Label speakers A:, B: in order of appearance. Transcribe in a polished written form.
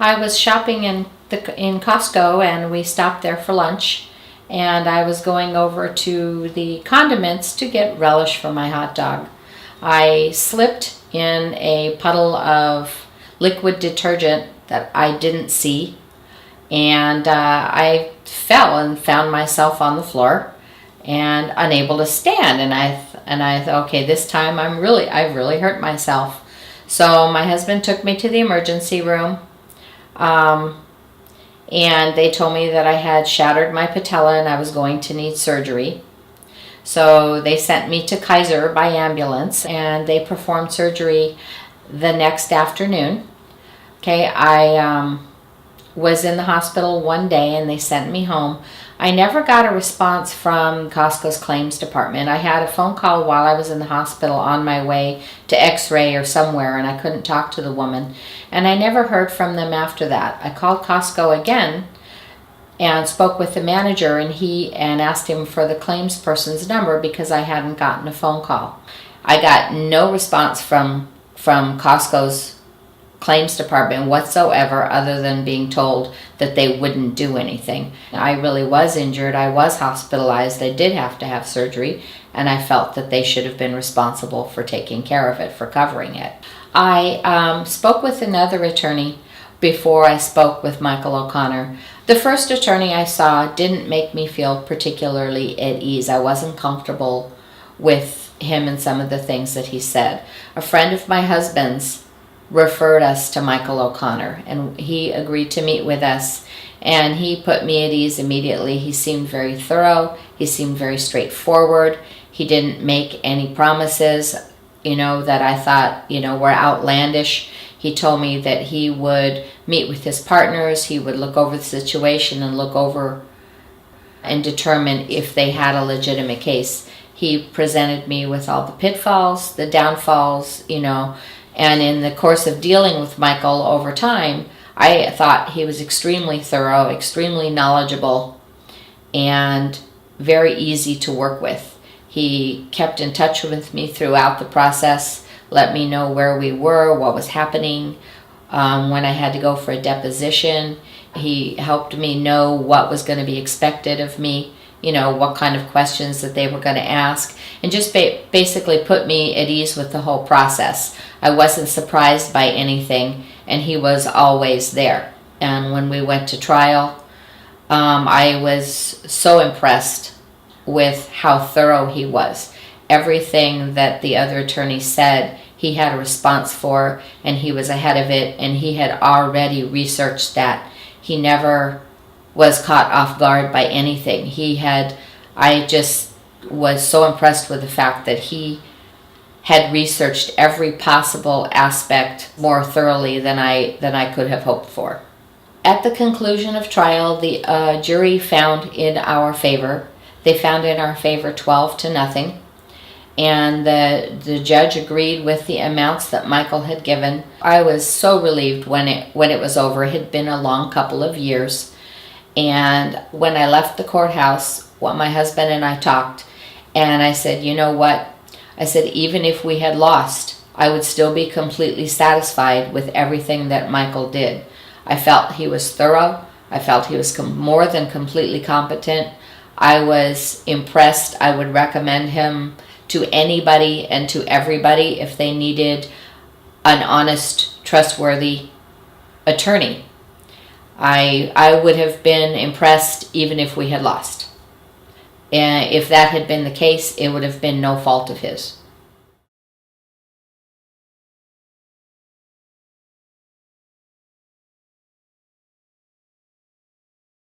A: I was shopping in Costco, and we stopped there for lunch, and I was going over to the condiments to get relish for my hot dog. I slipped in a puddle of liquid detergent that I didn't see, and I fell and found myself on the floor and unable to stand. And I thought, okay, this time I've really hurt myself. So my husband took me to the emergency room, and they told me that I had shattered my patella and I was going to need surgery. So they sent me to Kaiser by ambulance, and they performed surgery the next afternoon. Okay, I was in the hospital one day and they sent me home. I never got a response from Costco's claims department. I had a phone call while I was in the hospital on my way to X-ray or somewhere, and I couldn't talk to the woman. And I never heard from them after that. I called Costco again and spoke with the manager, and asked him for the claims person's number because I hadn't gotten a phone call. I got no response from Costco's claims department whatsoever, other than being told that they wouldn't do anything. I really was injured. I was hospitalized. I did have to have surgery, and I felt that they should have been responsible for taking care of it, for covering it. I spoke with another attorney before I spoke with Michael O'Connor. The first attorney I saw didn't make me feel particularly at ease. I wasn't comfortable with him and some of the things that he said. A friend of my husband's referred us to Michael O'Connor, and he agreed to meet with us, and he put me at ease immediately. He seemed very thorough. He seemed very straightforward. He didn't make any promises, that I thought, were outlandish. He told me that he would meet with his partners, he would look over the situation and look over and determine if they had a legitimate case. He presented me with all the pitfalls, the downfalls, and in the course of dealing with Michael over time, I thought he was extremely thorough, extremely knowledgeable, and very easy to work with. He kept in touch with me throughout the process, let me know where we were, what was happening. When I had to go for a deposition, he helped me know what was going to be expected of me, what kind of questions that they were going to ask, and just basically put me at ease with the whole process. I wasn't surprised by anything, and he was always there. And when we went to trial, I was so impressed with how thorough he was. Everything that the other attorney said, he had a response for, and he was ahead of it, and he had already researched that. He never was caught off guard by anything. I just was so impressed with the fact that he had researched every possible aspect more thoroughly than I could have hoped for. At the conclusion of trial, the jury found in our favor. They found in our favor 12-0, and the judge agreed with the amounts that Michael had given. I was so relieved when it was over. It had been a long couple of years, and when I left the courthouse, my husband and I talked, and I said, you know what? I said, even if we had lost, I would still be completely satisfied with everything that Michael did. I felt he was thorough. I felt he was more than completely competent. I was impressed. I would recommend him to anybody and to everybody if they needed an honest, trustworthy attorney. I would have been impressed even if we had lost. And if that had been the case, it would have been no fault of his.